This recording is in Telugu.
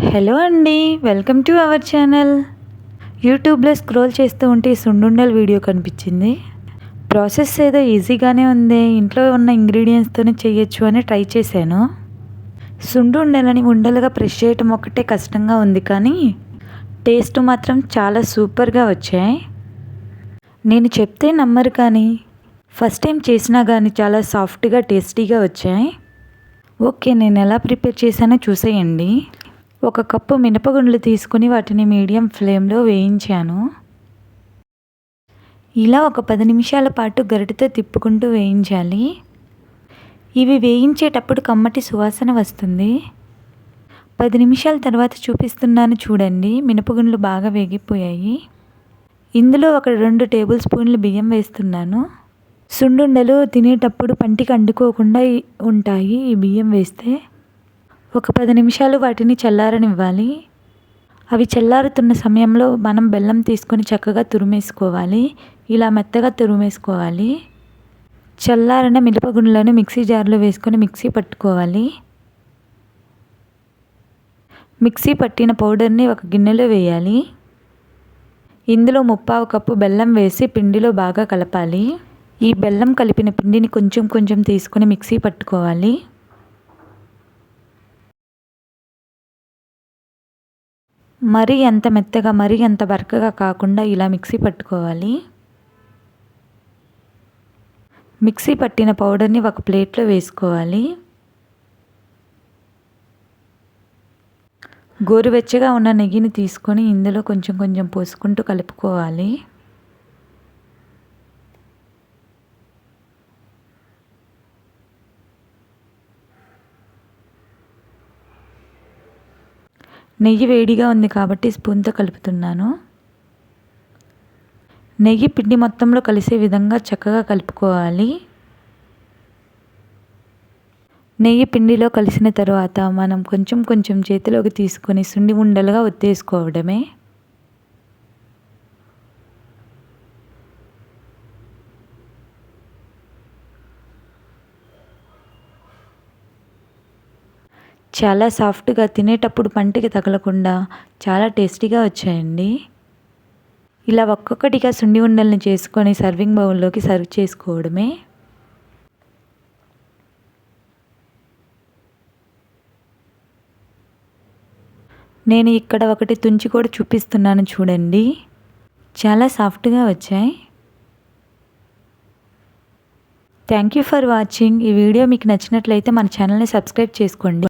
హలో అండి, వెల్కమ్ టు అవర్ ఛానల్. యూట్యూబ్లో స్క్రోల్ చేస్తూ ఉంటే సున్నుండల వీడియో కనిపించింది. ప్రాసెస్ ఏదో ఈజీగానే ఉంది, ఇంట్లో ఉన్న ఇంగ్రీడియంట్స్తోనే చేయొచ్చు అని ట్రై చేశాను. సున్నుండలని ఉండలుగా ప్రెస్ చేయటం ఒక్కటే కష్టంగా ఉంది, కానీ టేస్ట్ మాత్రం చాలా సూపర్గా వచ్చాయి. నేను చెప్తే నమ్మరు, కానీ ఫస్ట్ టైం చేసినా కానీ చాలా సాఫ్ట్గా టేస్టీగా వచ్చాయి. ఓకే, నేను ఎలా ప్రిపేర్ చేశానో చూసేయండి. 1 కప్పు మినపగుండ్లు తీసుకుని వాటిని మీడియం ఫ్లేమ్లో వేయించాను. ఇలా ఒక 10 నిమిషాల పాటు గరిటెతో తిప్పుకుంటూ వేయించాలి. ఇవి వేయించేటప్పుడు కమ్మటి సువాసన వస్తుంది. 10 నిమిషాల తర్వాత చూపిస్తున్నాను చూడండి, మినపగుండ్లు బాగా వేగిపోయాయి. ఇందులో ఒక 2 టేబుల్ స్పూన్లు బియ్యం వేస్తున్నాను. సున్నుండలు తినేటప్పుడు పంటికి అంటుకోకుండా ఉంటాయి ఈ బియ్యం వేస్తే. ఒక 10 నిమిషాలు వాటిని చల్లారనివ్వాలి. అవి చల్లారుతున్న సమయంలో మనం బెల్లం తీసుకొని చక్కగా తురిమేసుకోవాలి. ఇలా మెత్తగా తురిమేసుకోవాలి. చల్లారిన మినపగుండ్లను మిక్సీ జార్లో వేసుకొని మిక్సీ పట్టుకోవాలి. మిక్సీ పట్టిన పౌడర్ని ఒక గిన్నెలో వేయాలి. ఇందులో 1/4 కప్పు బెల్లం వేసి పిండిలో బాగా కలపాలి. ఈ బెల్లం కలిపిన పిండిని కొంచెం కొంచెం తీసుకొని మిక్సీ పట్టుకోవాలి. మరీ అంత మెత్తగా మరీ అంత బరకగా కాకుండా ఇలా మిక్సీ పట్టుకోవాలి. మిక్సీ పట్టిన పౌడర్ని ఒక ప్లేట్లో వేసుకోవాలి. గోరువెచ్చగా ఉన్న నెయ్యిని తీసుకొని ఇందులో కొంచెం కొంచెం పోసుకుంటూ కలుపుకోవాలి. నెయ్యి వేడిగా ఉంది కాబట్టి స్పూన్తో కలుపుతున్నాను. నెయ్యి పిండి మొత్తంలో కలిసే విధంగా చక్కగా కలుపుకోవాలి. నెయ్యి పిండిలో కలిసిన తర్వాత మనం కొంచెం కొంచెం చేతిలోకి తీసుకొని సుండి ఉండలుగా ఒత్తేసుకోవడమే. చాలా సాఫ్ట్గా, తినేటప్పుడు పంటికి తగలకుండా చాలా టేస్టీగా వచ్చాయండి. ఇలా ఒక్కొక్కటిగా సుండి ఉండల్ని చేసుకొని సర్వింగ్ బౌల్లోకి సర్వ్ చేసుకోవడమే. నేను ఇక్కడ ఒకటి తుంచి కూడా చూపిస్తున్నాను చూడండి, చాలా సాఫ్ట్గా వచ్చాయి. Thank you for watching. ఈ వీడియో మీకు నచ్చినట్లయితే మన ఛానల్ని సబ్స్క్రైబ్ చేసుకోండి.